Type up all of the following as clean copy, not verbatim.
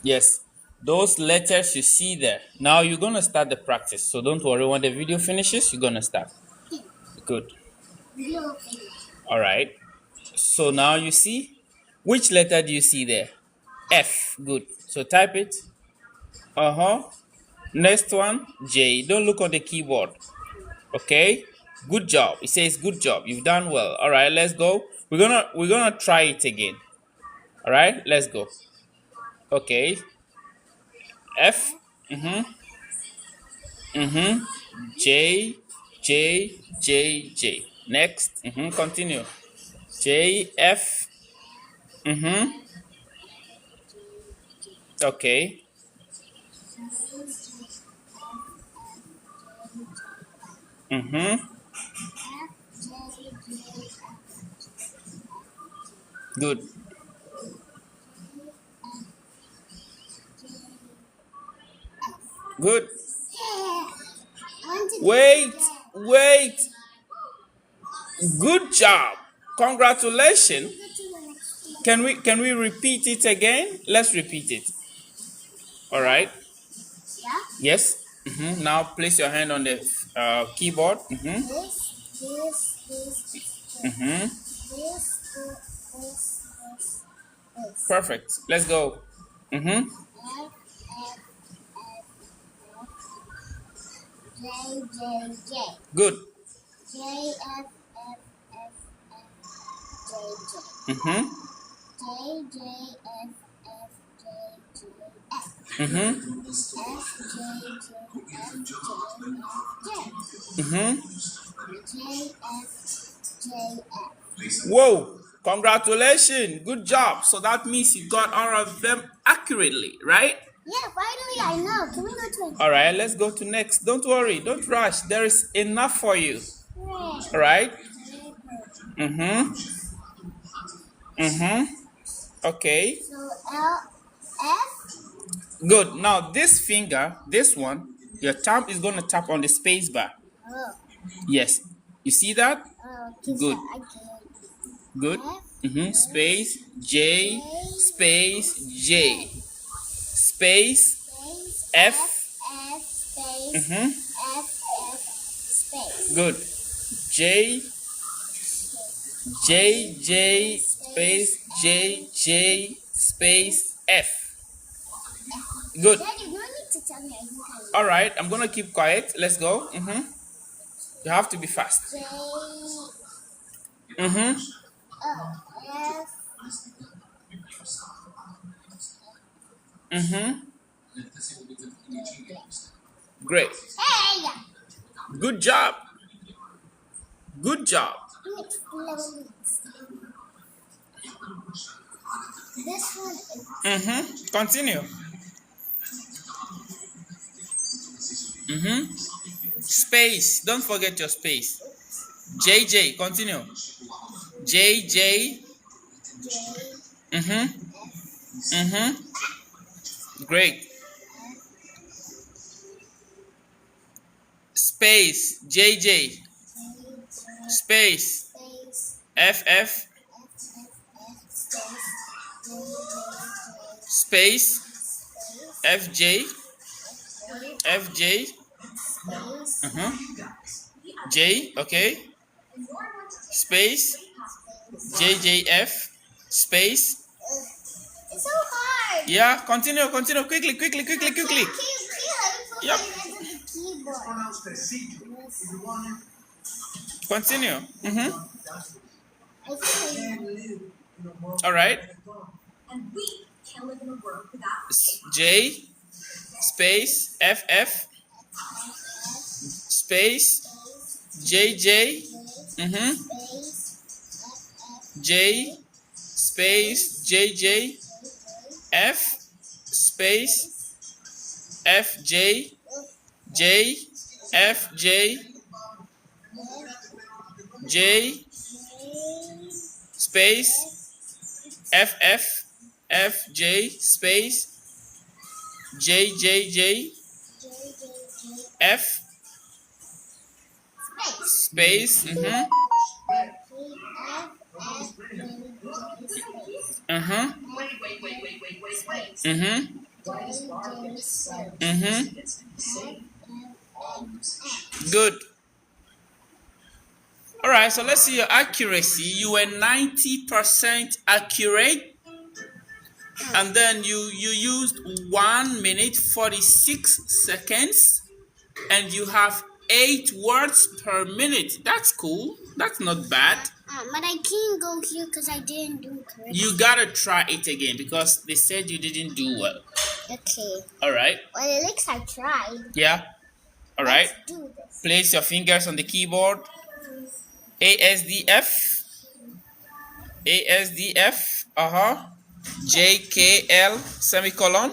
Yes, those letters you see there. Now you're gonna start the practice. So don't worry. When the video finishes, you're gonna start. Good. All right. So now you see, which letter do you see there? F. Good. So type it. Uh-huh. Next one, J. Don't look on the keyboard. Okay. Good job. It says good job. You've done well. All right, let's go. We're gonna try it again. All right, let's go. Okay. F. Mm-hmm. Mm-hmm. J. J. J. J. Next. Mm-hmm. Continue. J. F. Mm-hmm. Okay. Mm-hmm. Good. Good. Wait. Wait. Good job. Congratulations. Can we repeat it again? Let's repeat it. All right. Yes. Now place your hand on the keyboard. Perfect. Let's go. Mm-hmm. Good. Mm-hmm. Mm-hmm. Mm-hmm. Whoa! Congratulations! Good job. So that means you got all of them accurately, right? Yeah, finally I know. Can we go to All right, let's go to next. Don't worry, don't rush. There is enough for you. All right. Mm-hmm. Mm-hmm. Okay. So L F? Good. Now this finger, this one, your thumb is gonna tap on the space bar. Oh. Yes. You see that? Good. I Good. Mm-hmm. Space J, space J, space F. F space Mm-hmm. F space. Good. J, J, J, space J, J, space F. Good. Daddy, you don't need to tell me. I think All right. I'm gonna keep quiet. Let's go. Mm-hmm. You have to be fast. J Mm-hmm. F. Mm-hmm. Great. Hey! Good job. Good job. This one is Mm-hmm. Continue. Mm-hmm. Space. Don't forget your space. J J. Continue. J J. Mm-hmm. Mm-hmm. Great. Space. J J. Space. space F F. Space. F J. F J. Uh-huh. J. Okay. Space. J J F. Space. It's so hard. Yeah. Continue. Continue. Quickly. Quickly. Quickly. Quickly. Yep. Continue. Mm-hmm. All right. J space F F space J J. Mm-hmm. J space J J F space F J J F J J space F F F J space J J J F space. Mm-hmm. Mm-hmm. Mm-hmm. Good. All right, so let's see your accuracy. You were 90% accurate, and then you used 1 minute 46 seconds, and you have 8 words per minute. That's cool. That's not bad. But I can't go here because I didn't do correctly. You gotta try it again because they said you didn't do well. Okay. All right. Well, at least I tried. Yeah. All right. Let's do this. Place your fingers on the keyboard. ASDF. ASDF. JKL semicolon.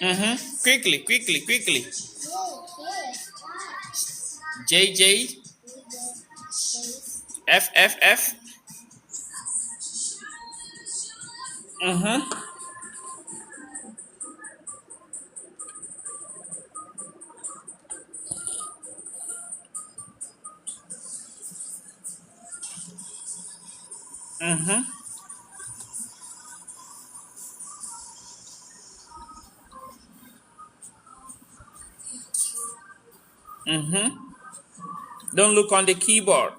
Space space Quickly. JJ. FFF. Don't look on the keyboard.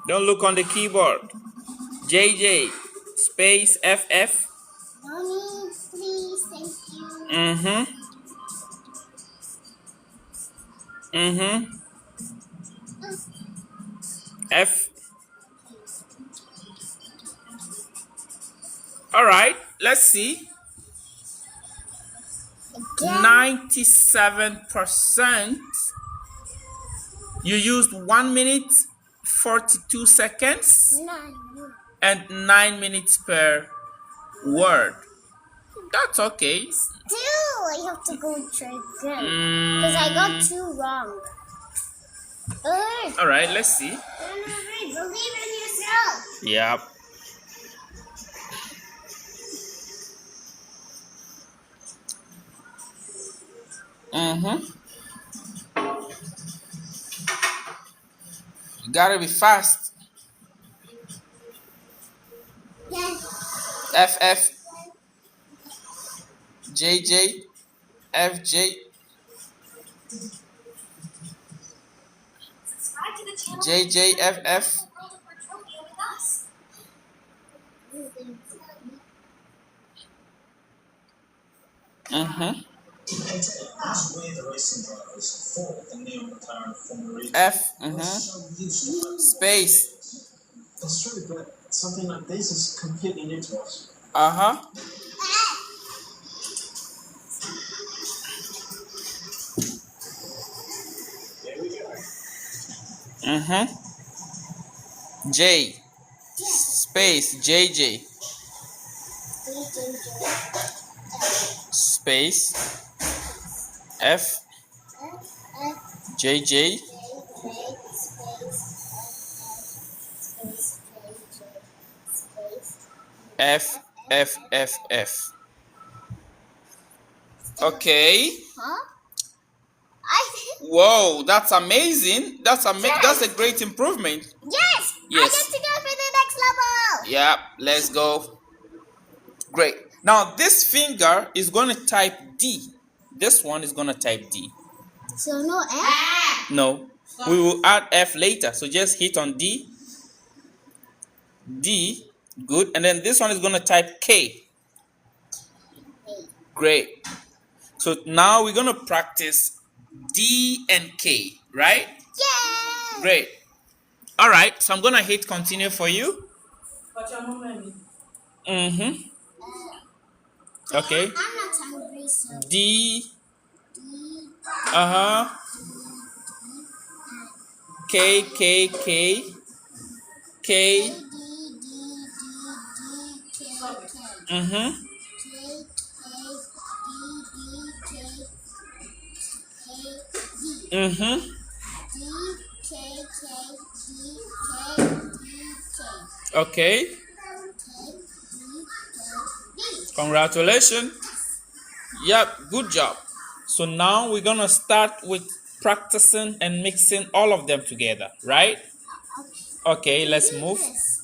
Don't look on the keyboard. JJ space FF. Mommy, please, thank you. F. All right, let's see. 97%. You used 1 minute 42 seconds and 9 minutes per word. That's okay. Still, I have to go try again because I got 2 wrong. All right, let's see. Believe in yourself. Yep. You gotta be fast. Yes. FF. JJ. FJ. JJFF. F. Space. That's true, but something like this is completely new to us. Here we go. J. Space. JJ. Space. F. JJ. F. F. F. F. Okay. Huh? Whoa, that's amazing. That's That's a great improvement. Yes. Yes. I get to go for the next level. Yeah, let's go. Great. Now this finger is going to type D. This one is going to type D. So no F? No. We will add F later. So just hit on D. D. Good. And then this one is going to type K. Great. So now we're going to practice D and K, right? Yeah. Great. All right. So I'm going to hit continue for you. Okay. I'm not hungry, so. D. D. K. K. K. K. D. D. K. K. Mm-hmm. Mm-hmm. Okay. Congratulations. Yep, good job. So now we're gonna start with practicing and mixing all of them together, right? Okay, let's move.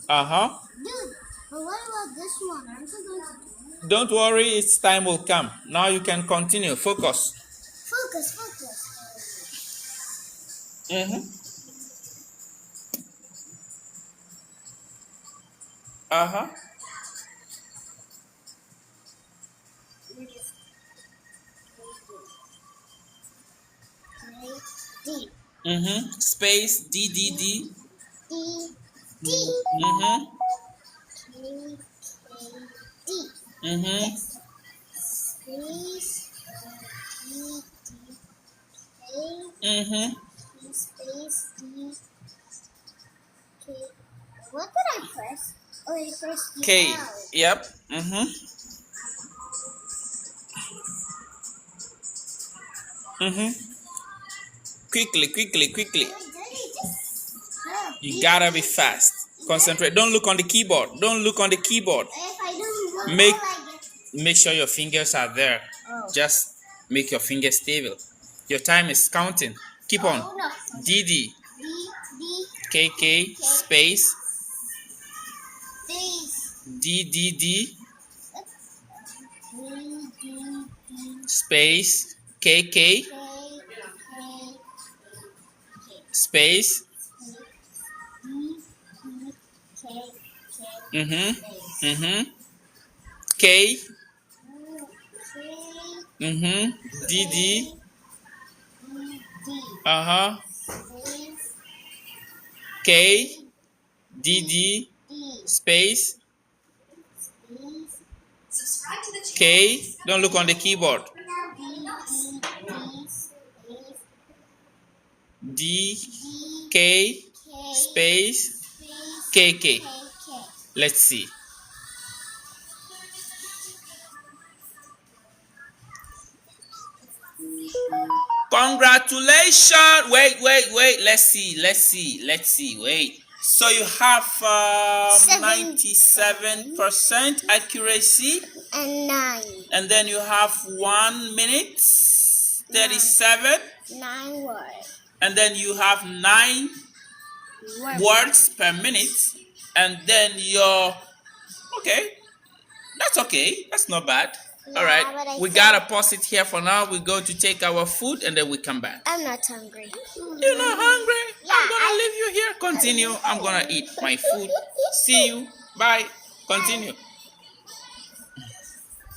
Uh-huh. Dude, but what about this one? Aren't you going to do it? Don't worry, its time will come. Now you can continue. Focus. Focus. Mm-hmm. Uh-huh. D. Mm-hmm. Space D D D. D. D. Mm-hmm. K. D. Mm-hmm. Space. D. K. Mm-hmm. Space D. K. What did I press? Oh, I pressed the K. L. Yep. Mm-hmm. Mm-hmm. Quickly. You gotta be fast. Concentrate. Don't look on the keyboard. If I don't look, Make all I get. make sure your fingers are there. Oh. Just make your fingers stable. Your time is counting. Keep on. Oh, no. D D. D. K K space Space. D D D D. space K K K. space. K. Mm-hmm. Mm-hmm. K. Mm-hmm. D D. Uh-huh. K. D D space K. Don't look on the keyboard. D K space K K. Let's see. Congratulations. Wait. Let's see. Wait. So you have 97% accuracy. And 9. And then you have 1 minute 37. 9 words. And then you have 9 words per minute. And then your okay. That's okay. That's not bad. All right. We gotta pause it here for now. We're going to take our food and then we come back. I'm not hungry. You're not hungry? Yeah, I'm gonna leave you here. Continue. I'm gonna eat my food. See you. Bye. Continue.